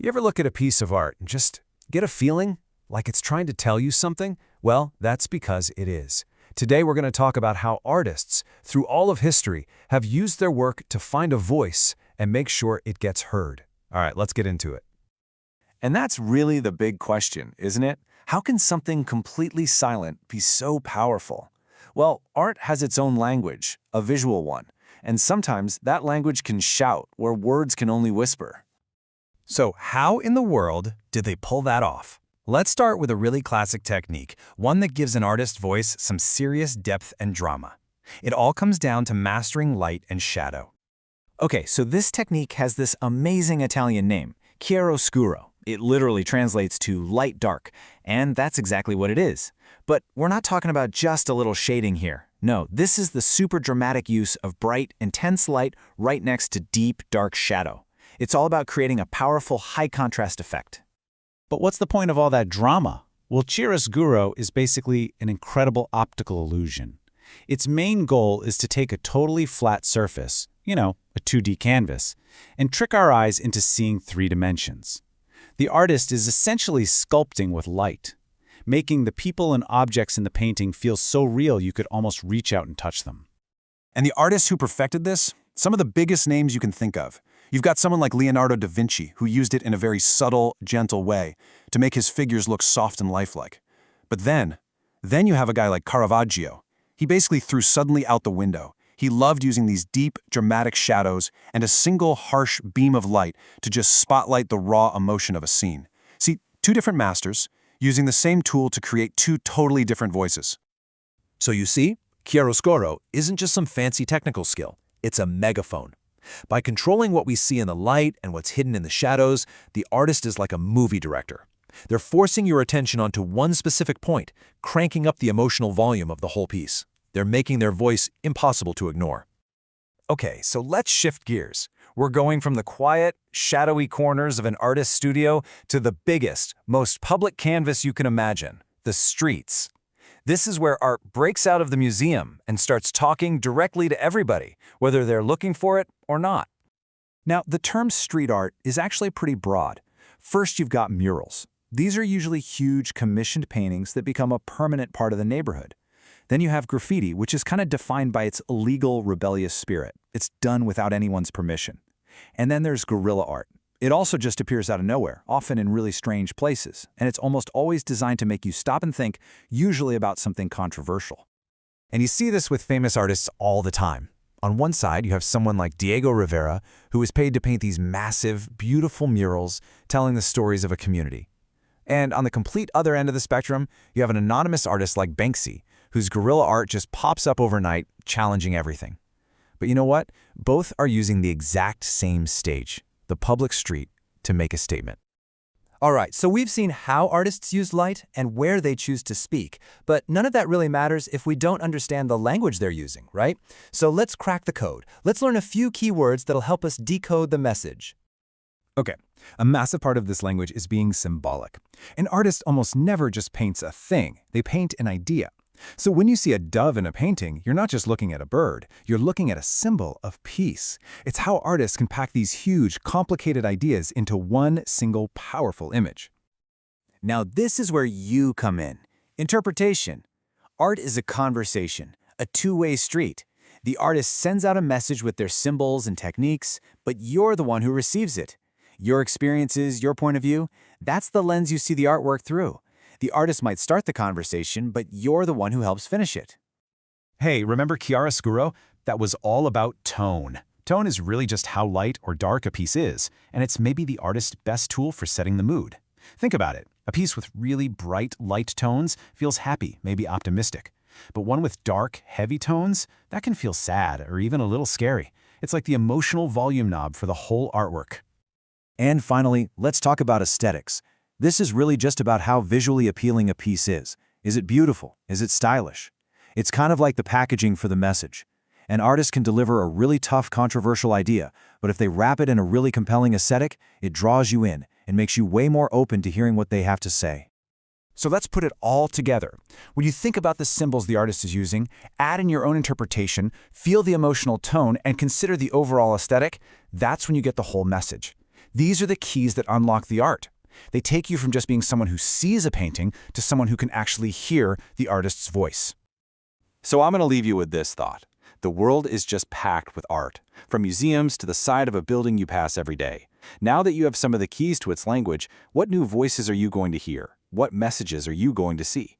You ever look at a piece of art and just get a feeling like it's trying to tell you something? Well, that's because it is. Today we're going to talk about how artists, through all of history, have used their work to find a voice and make sure it gets heard. All right, let's get into it. And that's really the big question, isn't it? How can something completely silent be so powerful? Well, art has its own language, a visual one, and sometimes that language can shout where words can only whisper. So how in the world did they pull that off? Let's start with a really classic technique, one that gives an artist's voice some serious depth and drama. It all comes down to mastering light and shadow. Okay, so this technique has this amazing Italian name, chiaroscuro. It literally translates to light dark, and that's exactly what it is. But we're not talking about just a little shading here. No, this is the super dramatic use of bright, intense light right next to deep, dark shadow. It's all about creating a powerful high-contrast effect. But what's the point of all that drama? Well, chiaroscuro is basically an incredible optical illusion. Its main goal is to take a totally flat surface, a 2D canvas, and trick our eyes into seeing 3 dimensions. The artist is essentially sculpting with light, making the people and objects in the painting feel so real you could almost reach out and touch them. And the artists who perfected this, some of the biggest names you can think of. You've got someone like Leonardo da Vinci, who used it in a very subtle, gentle way to make his figures look soft and lifelike. But then you have a guy like Caravaggio. He basically threw suddenly out the window. He loved using these deep, dramatic shadows and a single harsh beam of light to just spotlight the raw emotion of a scene. See, 2 different masters using the same tool to create 2 totally different voices. So you see, chiaroscuro isn't just some fancy technical skill. It's a megaphone. By controlling what we see in the light and what's hidden in the shadows, the artist is like a movie director. They're forcing your attention onto one specific point, cranking up the emotional volume of the whole piece. They're making their voice impossible to ignore. Okay, so let's shift gears. We're going from the quiet, shadowy corners of an artist's studio to the biggest, most public canvas you can imagine, the streets. This is where art breaks out of the museum and starts talking directly to everybody, whether they're looking for it or not. Now, the term street art is actually pretty broad. First, you've got murals. These are usually huge, commissioned paintings that become a permanent part of the neighborhood. Then you have graffiti, which is kind of defined by its illegal, rebellious spirit. It's done without anyone's permission. And then there's guerrilla art. It also just appears out of nowhere, often in really strange places, and it's almost always designed to make you stop and think, usually about something controversial. And you see this with famous artists all the time. On one side, you have someone like Diego Rivera, who is paid to paint these massive, beautiful murals telling the stories of a community. And on the complete other end of the spectrum, you have an anonymous artist like Banksy, whose guerrilla art just pops up overnight, challenging everything. But you know what? Both are using the exact same stage, the public street, to make a statement. All right, so we've seen how artists use light and where they choose to speak, but none of that really matters if we don't understand the language they're using, right? So let's crack the code. Let's learn a few key words that'll help us decode the message. Okay, a massive part of this language is being symbolic. An artist almost never just paints a thing, they paint an idea. So when you see a dove in a painting, you're not just looking at a bird, you're looking at a symbol of peace. It's how artists can pack these huge, complicated ideas into one single powerful image. Now this is where you come in. Interpretation. Art is a conversation, a two-way street. The artist sends out a message with their symbols and techniques, but you're the one who receives it. Your experiences, your point of view, that's the lens you see the artwork through. The artist might start the conversation, but you're the one who helps finish it. Hey, remember chiaroscuro? That was all about tone. Tone is really just how light or dark a piece is, and it's maybe the artist's best tool for setting the mood. Think about it. A piece with really bright, light tones feels happy, maybe optimistic. But one with dark, heavy tones, that can feel sad or even a little scary. It's like the emotional volume knob for the whole artwork. And finally, let's talk about aesthetics. This is really just about how visually appealing a piece is. Is it beautiful? Is it stylish? It's kind of like the packaging for the message. An artist can deliver a really tough, controversial idea, but if they wrap it in a really compelling aesthetic, it draws you in and makes you way more open to hearing what they have to say. So let's put it all together. When you think about the symbols the artist is using, add in your own interpretation, feel the emotional tone, and consider the overall aesthetic, that's when you get the whole message. These are the keys that unlock the art. They take you from just being someone who sees a painting to someone who can actually hear the artist's voice. So I'm going to leave you with this thought. The world is just packed with art, from museums to the side of a building you pass every day. Now that you have some of the keys to its language, what new voices are you going to hear? What messages are you going to see?